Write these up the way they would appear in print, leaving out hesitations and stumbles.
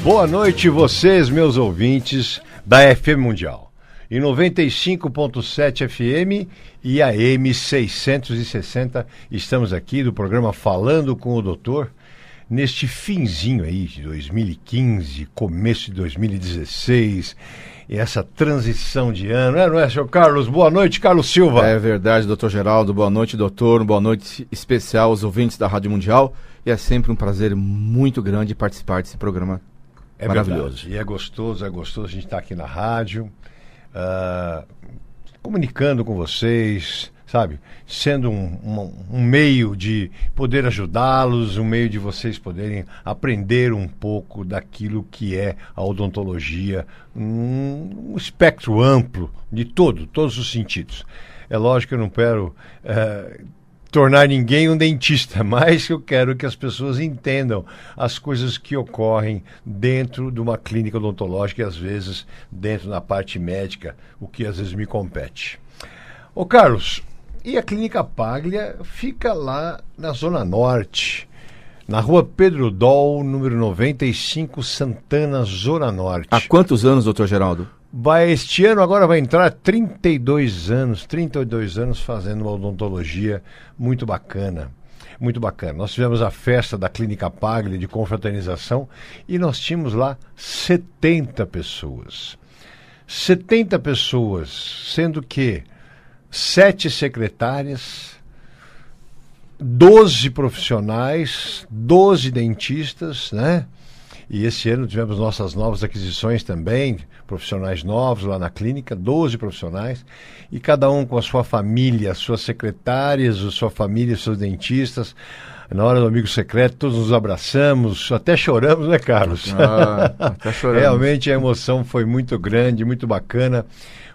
Boa noite vocês, meus ouvintes da FM Mundial. Em 95.7 FM e AM 660, estamos aqui do programa Falando com o Doutor, neste finzinho aí de 2015, começo de 2016, e essa transição de ano, não é, senhor Carlos? Boa noite, Carlos Silva. É verdade, doutor Geraldo, boa noite, doutor, boa noite especial aos ouvintes da Rádio Mundial, e é sempre um prazer muito grande participar desse programa. É maravilhoso. Verdade. E é gostoso a gente estar aqui na rádio, comunicando com vocês, sabe? Sendo um meio de poder ajudá-los, um meio de vocês poderem aprender um pouco daquilo que é a odontologia, um espectro amplo de todos os sentidos. É lógico que eu não quero tornar ninguém um dentista, mas eu quero que as pessoas entendam as coisas que ocorrem dentro de uma clínica odontológica e às vezes dentro da parte médica, o que às vezes me compete. Ô Carlos, e a Clínica Paglia fica lá na Zona Norte, na Rua Pedro Doll, número 95, Santana, Zona Norte. Há quantos anos, doutor Geraldo? Este ano agora vai entrar 32 anos fazendo uma odontologia muito bacana, muito bacana. Nós tivemos a festa da Clínica Paglia de confraternização e nós tínhamos lá 70 pessoas. 70 pessoas, sendo que 7 secretárias, 12 profissionais, 12 dentistas, né? E esse ano tivemos nossas novas aquisições também, profissionais novos lá na clínica, 12 profissionais, e cada um com a sua família, suas secretárias, a sua família, seus dentistas. Na hora do amigo secreto, todos nos abraçamos, até choramos, né, Carlos? Até choramos. Realmente a emoção foi muito grande, muito bacana,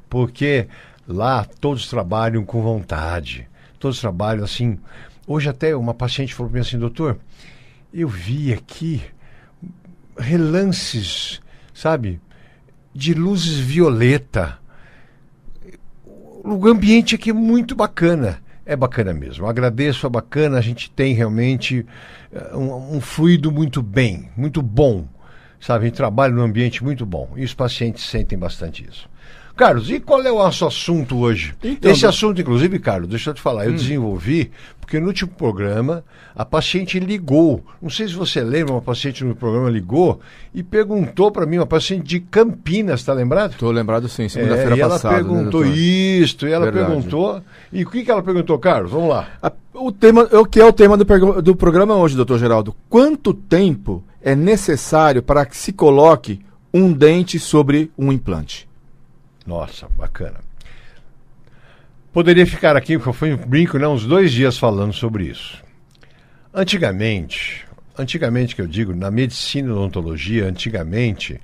porque lá todos trabalham com vontade, todos trabalham assim. Hoje até uma paciente falou para mim assim: doutor, eu vi aqui relances, sabe, de luzes violeta. O ambiente aqui é muito bacana. É bacana mesmo. Agradeço, é bacana. A gente tem realmente um fluido muito bom, sabe? A gente trabalha num ambiente muito bom. E os pacientes sentem bastante isso. Carlos, e qual é o nosso assunto hoje? Então, esse assunto, inclusive, Carlos, deixa eu te falar, eu desenvolvi, porque no último programa a paciente ligou. Não sei se você lembra, uma paciente no programa ligou e perguntou para mim, uma paciente de Campinas, tá lembrado? Estou lembrado sim, segunda-feira passada. E ela perguntou, né, isto, e ela Verdade. perguntou. E o que ela perguntou, Carlos? Vamos lá. O que é o tema do programa hoje, doutor Geraldo? Quanto tempo é necessário para que se coloque um dente sobre um implante? Nossa, bacana. Poderia ficar aqui, porque foi um brinco, né, uns 2 dias falando sobre isso. Antigamente que eu digo, na medicina e odontologia, antigamente,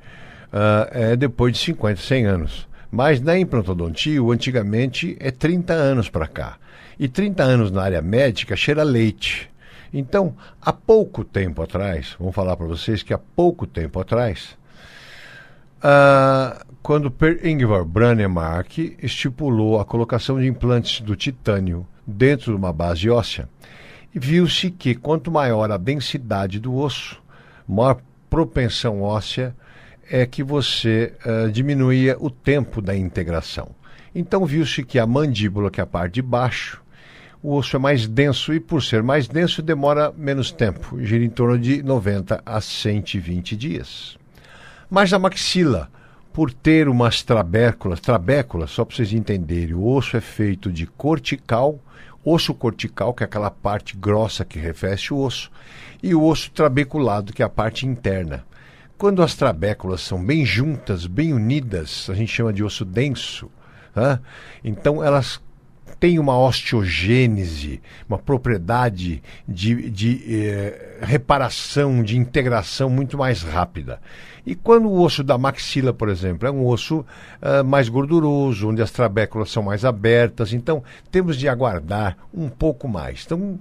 é depois de 50, 100 anos. Mas na implantodontia, o antigamente é 30 anos para cá. E 30 anos na área médica cheira leite. Então, há pouco tempo atrás, vamos falar para vocês que há pouco tempo atrás, quando Per Ingvar Brånemark estipulou a colocação de implantes do titânio dentro de uma base óssea, viu-se que quanto maior a densidade do osso, maior propensão óssea é que você diminuía o tempo da integração. Então viu-se que a mandíbula, que é a parte de baixo, o osso é mais denso e por ser mais denso demora menos tempo, gira em torno de 90 a 120 dias. Mas a maxila, por ter umas trabéculas, só para vocês entenderem, o osso é feito de cortical, osso cortical, que é aquela parte grossa que reveste o osso, e o osso trabeculado, que é a parte interna. Quando as trabéculas são bem juntas, bem unidas, a gente chama de osso denso, então elas têm uma osteogênese, uma propriedade de reparação, de integração muito mais rápida. E quando o osso da maxila, por exemplo, é um osso mais gorduroso, onde as trabéculas são mais abertas, então temos de aguardar um pouco mais. Então,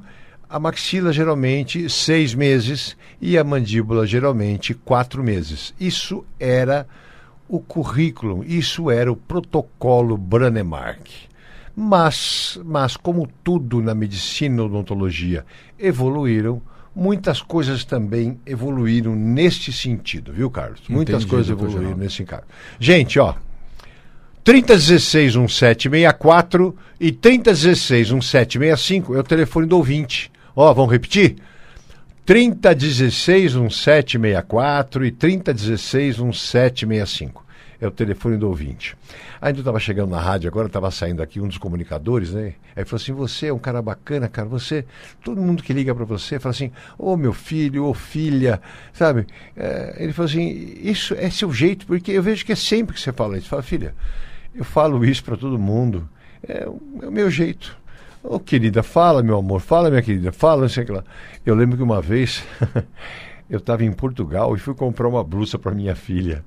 a maxila geralmente 6 meses e a mandíbula geralmente 4 meses. Isso era o currículo, isso era o protocolo Brånemark. Mas como tudo na medicina e odontologia evoluíram, muitas coisas também evoluíram neste sentido, viu, Carlos? Muitas Entendi, coisas doutor evoluíram Geraldo. nesse sentido. Gente, ó, 3016-1764 e 3016-1765 é o telefone do ouvinte. Ó, vamos repetir? 3016-1764 e 3016-1765. É o telefone do ouvinte. Ainda eu estava chegando na rádio, agora estava saindo aqui um dos comunicadores, né? Aí falou assim, você é um cara bacana, cara, você... Todo mundo que liga para você fala assim, ô meu filho, ô filha, sabe? Ele falou assim, isso é seu jeito, porque eu vejo que é sempre que você fala isso. Fala, filha, eu falo isso para todo mundo, é o meu jeito. Ô querida, fala meu amor, fala minha querida, fala, não sei o que lá. Eu lembro que uma vez eu estava em Portugal e fui comprar uma blusa para minha filha.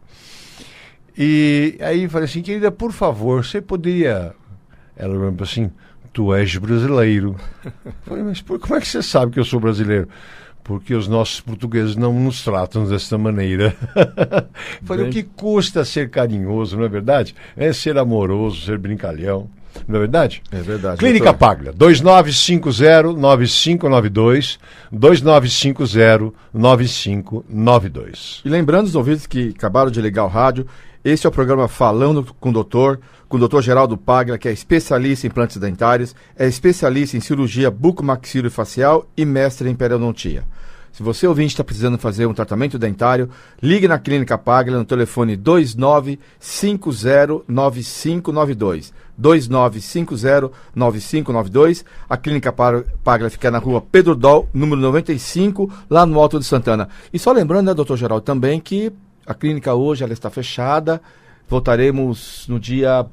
E aí falei assim, querida, por favor, você poderia... Ela falou assim, tu és brasileiro. Falei, mas como é que você sabe que eu sou brasileiro? Porque os nossos portugueses não nos tratam dessa maneira. Falei, o que custa ser carinhoso, não é verdade? É ser amoroso, ser brincalhão. Não é verdade? É verdade. Clínica Paglia, 2950-9592, 2950-9592. E lembrando os ouvintes que acabaram de ligar o rádio, esse é o programa Falando com o Doutor Geraldo Paglia, que é especialista em implantes dentários, é especialista em cirurgia bucomaxilofacial e mestre em periodontia. Se você ouvinte está precisando fazer um tratamento dentário, ligue na Clínica Paglia no telefone 2950-9592. 2950-9592. A Clínica Paglia fica na rua Pedro Dol, número 95, lá no Alto de Santana. E só lembrando, né, doutor Geraldo, também que a clínica hoje ela está fechada. Voltaremos no dia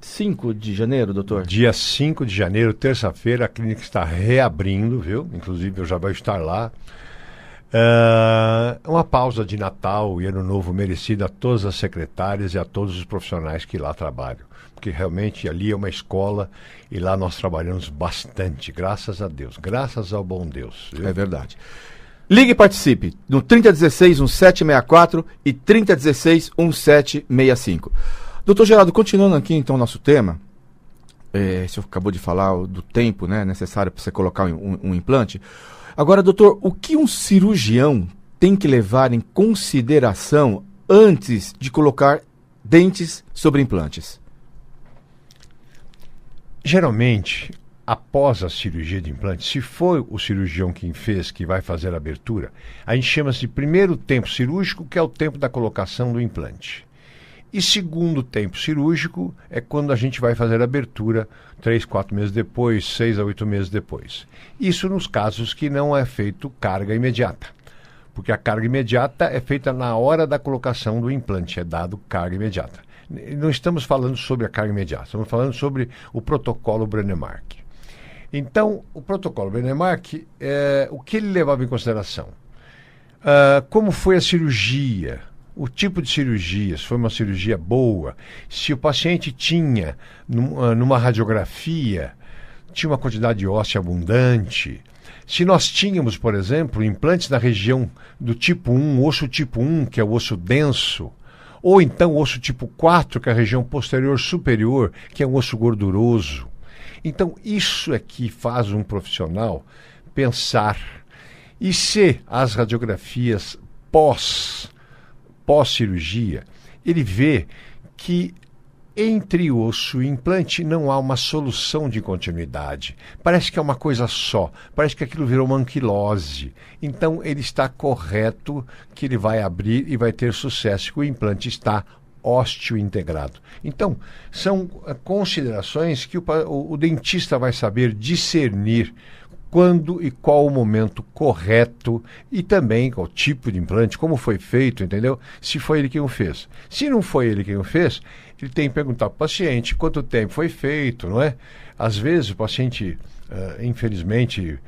5 de janeiro, doutor? Dia 5 de janeiro, terça-feira, a clínica está reabrindo, viu? Inclusive eu já vou estar lá. Uma pausa de Natal e Ano Novo merecida a todas as secretárias e a todos os profissionais que lá trabalham. Porque realmente ali é uma escola e lá nós trabalhamos bastante, graças a Deus, graças ao bom Deus. Viu? É verdade. Ligue e participe no 3016-1764 e 3016-1765. Doutor Geraldo, continuando aqui então o nosso tema, o senhor acabou de falar do tempo, né, necessário para você colocar um implante. Agora, doutor, o que um cirurgião tem que levar em consideração antes de colocar dentes sobre implantes? Geralmente, após a cirurgia de implante, se for o cirurgião quem fez, que vai fazer a abertura, a gente chama-se de primeiro tempo cirúrgico, que é o tempo da colocação do implante. E segundo tempo cirúrgico é quando a gente vai fazer a abertura 3, 4 meses depois, 6 a 8 meses depois. Isso nos casos que não é feito carga imediata. Porque a carga imediata é feita na hora da colocação do implante, é dado carga imediata. Não estamos falando sobre a carga imediata, estamos falando sobre o protocolo Brånemark. Então, o protocolo Brånemark, o que ele levava em consideração? Como foi a cirurgia? O tipo de cirurgia, se foi uma cirurgia boa, se o paciente tinha, numa radiografia, tinha uma quantidade óssea abundante, se nós tínhamos, por exemplo, implantes na região do tipo 1, osso tipo 1, que é o osso denso, ou então osso tipo 4, que é a região posterior superior, que é um osso gorduroso. Então, isso é que faz um profissional pensar. E se as radiografias pós-cirurgia, ele vê que entre osso e implante não há uma solução de continuidade. Parece que é uma coisa só. Parece que aquilo virou uma anquilose. Então, ele está correto que ele vai abrir e vai ter sucesso, que o implante está ósseo integrado. Então, são considerações que o dentista vai saber discernir quando e qual o momento correto e também qual tipo de implante, como foi feito, entendeu? Se foi ele quem o fez. Se não foi ele quem o fez, ele tem que perguntar para o paciente quanto tempo foi feito, não é? Às vezes o paciente, infelizmente,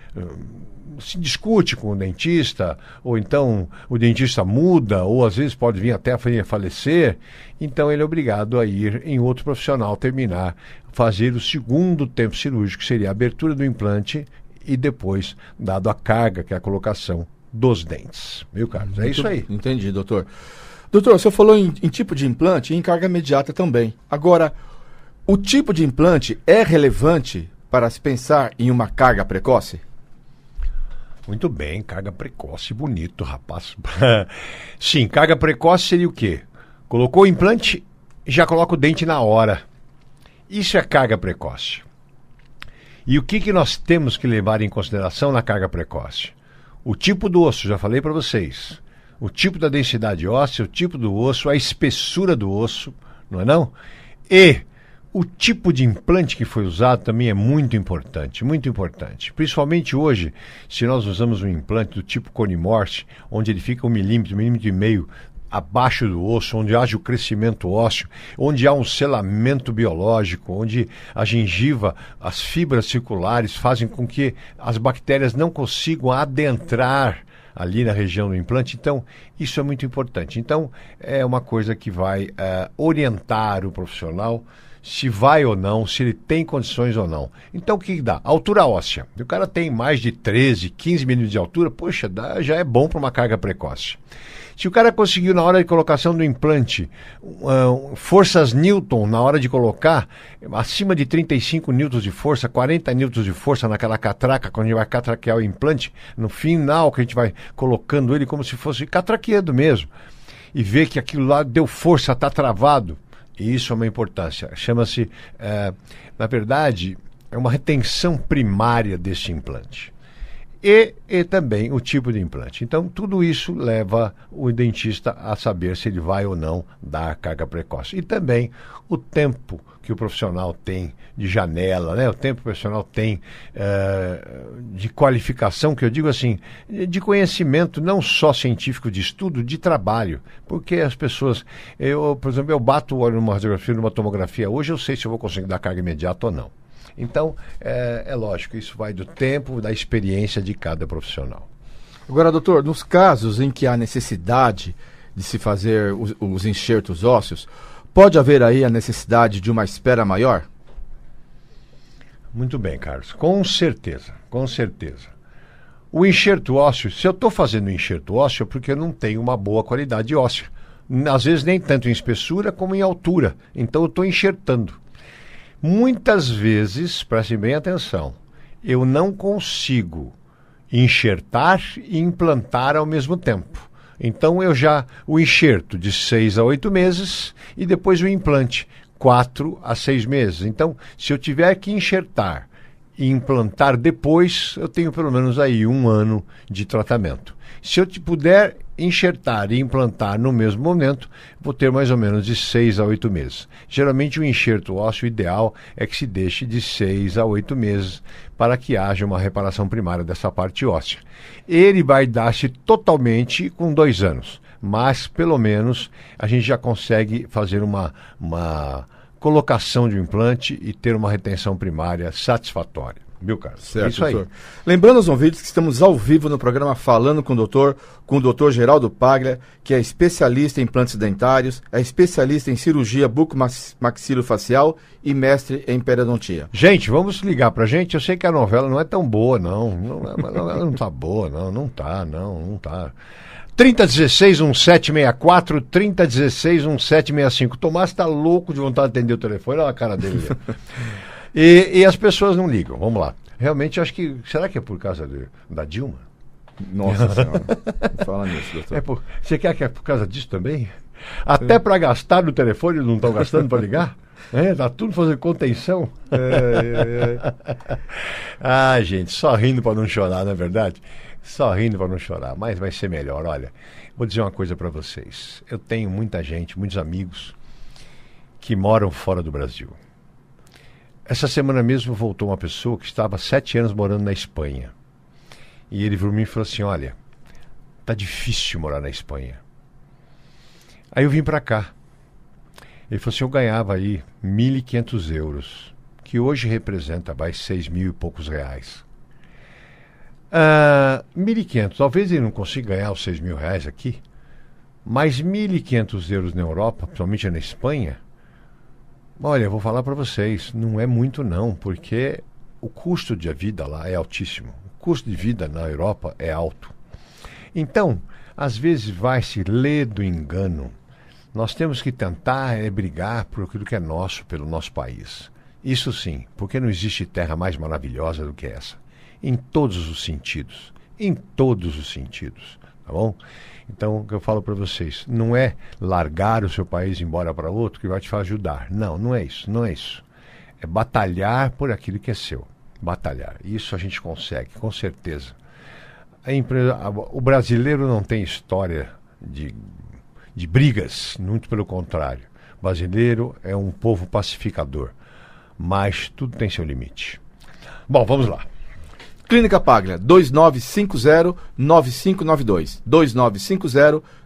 se discute com o dentista, ou então o dentista muda, ou às vezes pode vir até a falecer, então ele é obrigado a ir em outro profissional terminar, fazer o segundo tempo cirúrgico, que seria a abertura do implante e depois, dado a carga, que é a colocação dos dentes. Viu, Carlos? É isso aí. Entendi, doutor. Doutor, o senhor falou em tipo de implante e em carga imediata também. Agora, o tipo de implante é relevante para se pensar em uma carga precoce? Muito bem, carga precoce, bonito, rapaz. Sim, carga precoce seria o quê? Colocou o implante, já coloca o dente na hora. Isso é carga precoce. E o que nós temos que levar em consideração na carga precoce? O tipo do osso, já falei para vocês. O tipo da densidade óssea, o tipo do osso, a espessura do osso, não é não? E o tipo de implante que foi usado também é muito importante, principalmente hoje, se nós usamos um implante do tipo Cone Morse, onde ele fica 1 milímetro, 1,5 milímetros abaixo do osso, onde haja o crescimento ósseo, onde há um selamento biológico, onde a gengiva, as fibras circulares fazem com que as bactérias não consigam adentrar ali na região do implante. Então, isso é muito importante. Então, é uma coisa que vai orientar o profissional se vai ou não, se ele tem condições ou não. Então, o que dá? Altura óssea. O cara tem mais de 13, 15 milímetros de altura, poxa, já é bom para uma carga precoce. Se o cara conseguiu, na hora de colocação do implante, forças Newton, na hora de colocar, acima de 35 newtons de força, 40 newtons de força naquela catraca, quando a gente vai catraquear o implante, no final que a gente vai colocando ele como se fosse catraqueando mesmo, e ver que aquilo lá deu força, está travado. E isso é uma importância. Chama-se, na verdade, é uma retenção primária desse implante. E também o tipo de implante. Então, tudo isso leva o dentista a saber se ele vai ou não dar carga precoce. E também o tempo que o profissional tem de janela, né? O tempo que o profissional tem de qualificação, que eu digo assim, de conhecimento não só científico, de estudo, de trabalho. Porque as pessoas, por exemplo, eu bato o olho numa radiografia, numa tomografia, hoje eu sei se eu vou conseguir dar carga imediata ou não. Então, é lógico, isso vai do tempo, da experiência de cada profissional. Agora, doutor, nos casos em que há necessidade de se fazer os enxertos ósseos, pode haver aí a necessidade de uma espera maior? Muito bem, Carlos. Com certeza, com certeza. O enxerto ósseo, se eu estou fazendo enxerto ósseo, é porque eu não tenho uma boa qualidade óssea. Às vezes nem tanto em espessura como em altura. Então eu estou enxertando. Muitas vezes, prestem bem atenção, eu não consigo enxertar e implantar ao mesmo tempo. Então o enxerto de 6 a 8 meses e depois o implante 4 a 6 meses. Então, se eu tiver que enxertar e implantar depois, eu tenho pelo menos aí 1 ano de tratamento. Se eu puder enxertar e implantar no mesmo momento, vou ter mais ou menos de 6 a 8 meses. Geralmente o enxerto ósseo ideal é que se deixe de 6 a 8 meses para que haja uma reparação primária dessa parte óssea. Ele vai dar-se totalmente com 2 anos, mas pelo menos a gente já consegue fazer uma colocação de um implante e ter uma retenção primária satisfatória. Viu, Carlos? Certo, isso aí. Doutor. Lembrando aos ouvintes que estamos ao vivo no programa Falando com o doutor Geraldo Paglia, que é especialista em implantes dentários, é especialista em cirurgia bucomaxilofacial e mestre em periodontia. Gente, vamos ligar pra gente. Eu sei que a novela não é tão boa, não. Ela não tá boa, não tá. 3016-1764, 3016-1765. O Tomás tá louco de vontade de atender o telefone, olha a cara dele. E as pessoas não ligam. Vamos lá. Realmente, acho que... Será que é por causa da Dilma? Nossa Senhora. Não fala nisso, doutor. Você quer que é por causa disso também? Até para gastar no telefone, não estão gastando para ligar? Tá tudo fazendo contenção. Ah, gente, só rindo para não chorar, não é verdade? Só rindo para não chorar. Mas vai ser melhor. Olha, vou dizer uma coisa para vocês. Eu tenho muita gente, muitos amigos que moram fora do Brasil. Essa semana mesmo voltou uma pessoa que estava há 7 anos morando na Espanha. E ele virou para mim e falou assim, olha, tá difícil morar na Espanha. Aí eu vim para cá. Ele falou assim, eu ganhava aí 1.500 euros, que hoje representa mais 6 mil e poucos reais. 1.500, talvez ele não consiga ganhar os 6 mil reais aqui, mas 1.500 euros na Europa, principalmente na Espanha, olha, eu vou falar para vocês, não é muito não, porque o custo de vida lá é altíssimo. O custo de vida na Europa é alto. Então, às vezes vai-se ler do engano. Nós temos que tentar brigar por aquilo que é nosso, pelo nosso país. Isso sim, porque não existe terra mais maravilhosa do que essa. Em todos os sentidos. em todos os sentidos, tá bom? Então, o que eu falo para vocês, não é largar o seu país e ir embora para outro que vai te ajudar. Não, não é isso, não é isso. É batalhar por aquilo que é seu. Batalhar. Isso a gente consegue, com certeza. O brasileiro não tem história de brigas, muito pelo contrário. O brasileiro é um povo pacificador, mas tudo tem seu limite. Bom, vamos lá. Clínica Paglia, 2950-9592.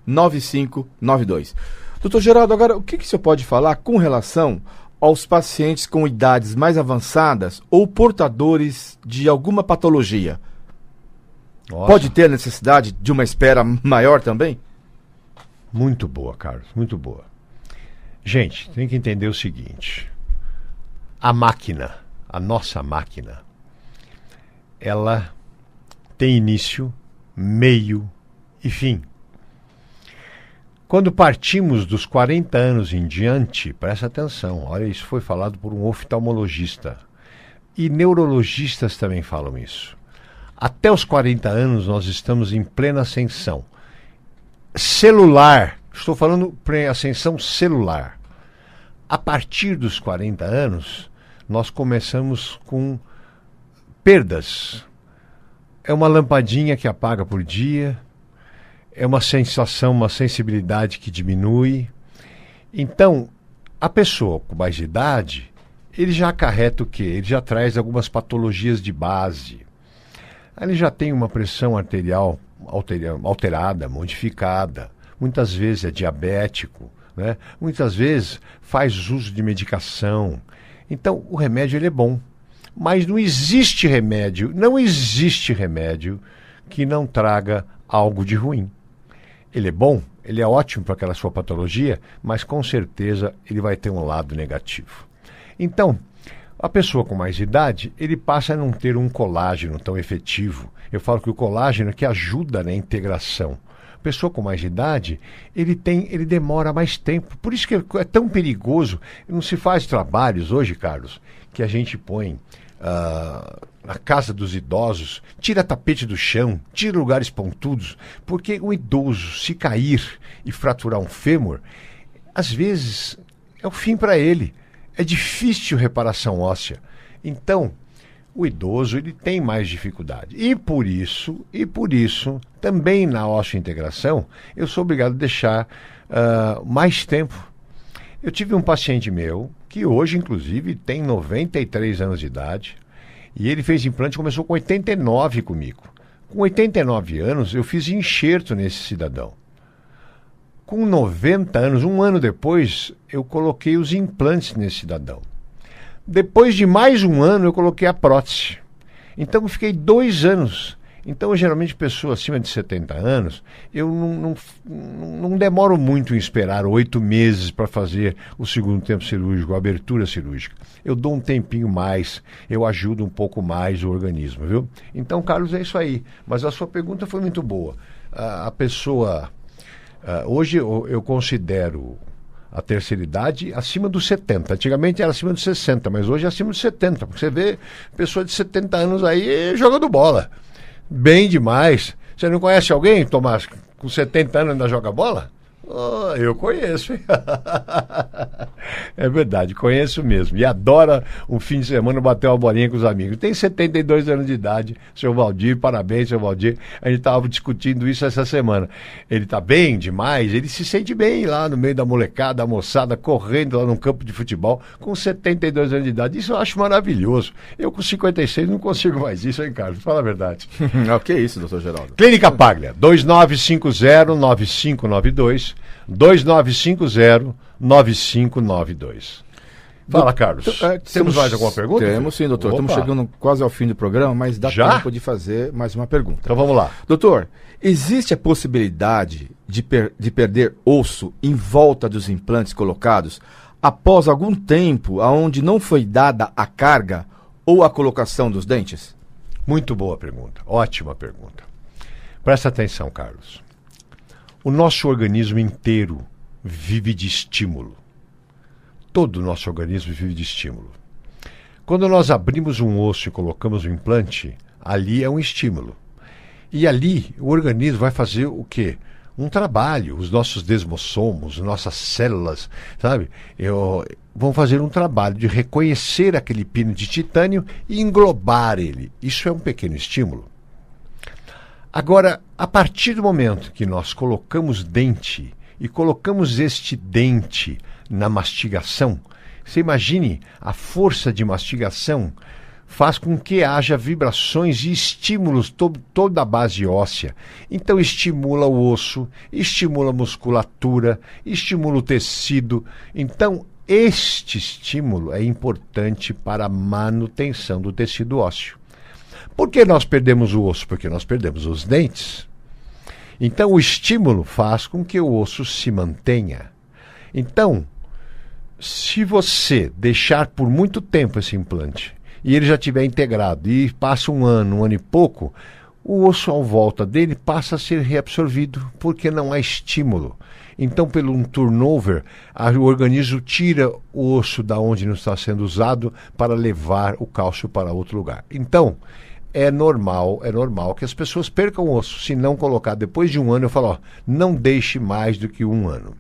2950-9592. Doutor Geraldo, agora, o que o senhor pode falar com relação aos pacientes com idades mais avançadas ou portadores de alguma patologia? Nossa. Pode ter necessidade de uma espera maior também? Muito boa, Carlos, muito boa. Gente, tem que entender o seguinte. A máquina, a nossa máquina, ela tem início, meio e fim. Quando partimos dos 40 anos em diante, presta atenção, olha, isso foi falado por um oftalmologista. E neurologistas também falam isso. Até os 40 anos nós estamos em plena ascensão. Celular, estou falando ascensão celular. A partir dos 40 anos, nós começamos com perdas. É uma lampadinha que apaga por dia, é uma sensação, uma sensibilidade que diminui. Então, a pessoa com mais idade, ele já acarreta o quê? Ele já traz algumas patologias de base. Ele já tem uma pressão arterial alterada, modificada. Muitas vezes é diabético, né? Muitas vezes faz uso de medicação. Então, o remédio ele é bom. Mas não existe remédio que não traga algo de ruim. Ele é bom, ele é ótimo para aquela sua patologia, mas com certeza ele vai ter um lado negativo. Então, a pessoa com mais idade, ele passa a não ter um colágeno tão efetivo. Eu falo que o colágeno é que ajuda na integração. A pessoa com mais idade, ele demora mais tempo. Por isso que é tão perigoso. Não se faz trabalhos hoje, Carlos, que a gente põe na casa dos idosos, tira tapete do chão, tira lugares pontudos, porque o idoso, se cair e fraturar um fêmur, às vezes é o fim para ele. É difícil reparação óssea. Então, o idoso ele tem mais dificuldade. E por isso, também na osteointegração, eu sou obrigado a deixar mais tempo. Eu tive um paciente meu, que hoje, inclusive, tem 93 anos de idade, e ele fez implante, começou com 89 comigo. Com 89 anos, eu fiz enxerto nesse cidadão. Com 90 anos, um ano depois, eu coloquei os implantes nesse cidadão. Depois de mais um ano, eu coloquei a prótese. Então, eu fiquei 2 anos. Então, geralmente, pessoa acima de 70 anos, eu não demoro muito em esperar 8 meses para fazer o segundo tempo cirúrgico, a abertura cirúrgica. Eu dou um tempinho mais, eu ajudo um pouco mais o organismo, viu? Então, Carlos, é isso aí. Mas a sua pergunta foi muito boa. A pessoa... hoje eu considero a terceira idade acima dos 70. Antigamente era acima dos 60, mas hoje é acima dos 70. Porque você vê pessoa de 70 anos aí jogando bola. Bem demais. Você não conhece alguém, Tomás, com 70 anos ainda joga bola? Oh, eu conheço. É verdade, conheço mesmo. E adora um fim de semana bater uma bolinha com os amigos. Tem 72 anos de idade, seu Valdir, parabéns, seu Valdir. A gente estava discutindo isso essa semana. Ele está bem demais, ele se sente bem lá no meio da molecada, da moçada, correndo lá num campo de futebol, com 72 anos de idade. Isso eu acho maravilhoso. Eu com 56 não consigo mais isso, hein, Carlos? Fala a verdade. O que é isso, doutor Geraldo? Clínica Paglia, 2950-9592. 2950-9592. Fala, Carlos. Temos mais alguma pergunta? Temos sim, doutor. Opa. Estamos chegando quase ao fim do programa, mas dá tempo de fazer mais uma pergunta. Então vamos lá. Doutor, existe a possibilidade de perder osso em volta dos implantes colocados após algum tempo onde não foi dada a carga ou a colocação dos dentes? Muito boa pergunta. Ótima pergunta. Presta atenção, Carlos. O nosso organismo inteiro vive de estímulo. Todo o nosso organismo vive de estímulo. Quando nós abrimos um osso e colocamos um implante, ali é um estímulo. E ali o organismo vai fazer o quê? Um trabalho. Os nossos desmossomos, nossas células, sabe? Vão fazer um trabalho de reconhecer aquele pino de titânio e englobar ele. Isso é um pequeno estímulo. Agora, a partir do momento que nós colocamos dente e colocamos este dente na mastigação, você imagine a força de mastigação faz com que haja vibrações e estímulos toda a base óssea. Então estimula o osso, estimula a musculatura, estimula o tecido. Então este estímulo é importante para a manutenção do tecido ósseo. Por que nós perdemos o osso? Porque nós perdemos os dentes. Então o estímulo faz com que o osso se mantenha. Então, se você deixar por muito tempo esse implante e ele já estiver integrado e passa um ano e pouco, o osso à volta dele passa a ser reabsorvido porque não há estímulo. Então, pelo um turnover, o organismo tira o osso da onde não está sendo usado para levar o cálcio para outro lugar. Então, é normal que as pessoas percam o osso. Se não colocar depois de um ano, eu falo, ó, não deixe mais do que um ano.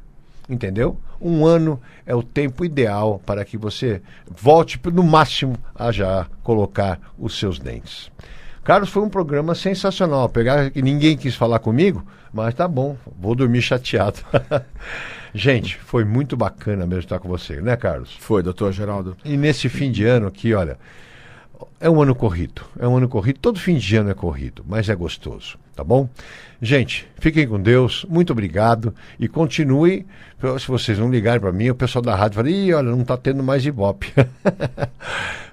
Entendeu? Um ano é o tempo ideal para que você volte, no máximo, a já colocar os seus dentes. Carlos, foi um programa sensacional. Pegar que ninguém quis falar comigo, mas tá bom, vou dormir chateado. Gente, foi muito bacana mesmo estar com você, né, Carlos? Foi, doutor Geraldo. E nesse fim de ano aqui, olha, é um ano corrido, todo fim de ano é corrido, mas é gostoso, tá bom? Gente, fiquem com Deus, muito obrigado e continue, se vocês não ligarem para mim, o pessoal da rádio fala, ih, olha, não tá tendo mais Ibope.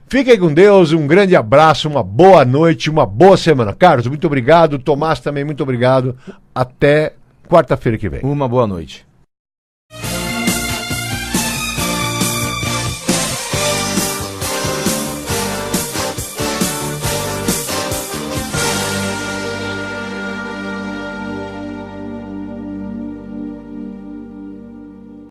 Fiquem com Deus, um grande abraço, uma boa noite, uma boa semana. Carlos, muito obrigado, Tomás também, muito obrigado, até quarta-feira que vem. Uma boa noite.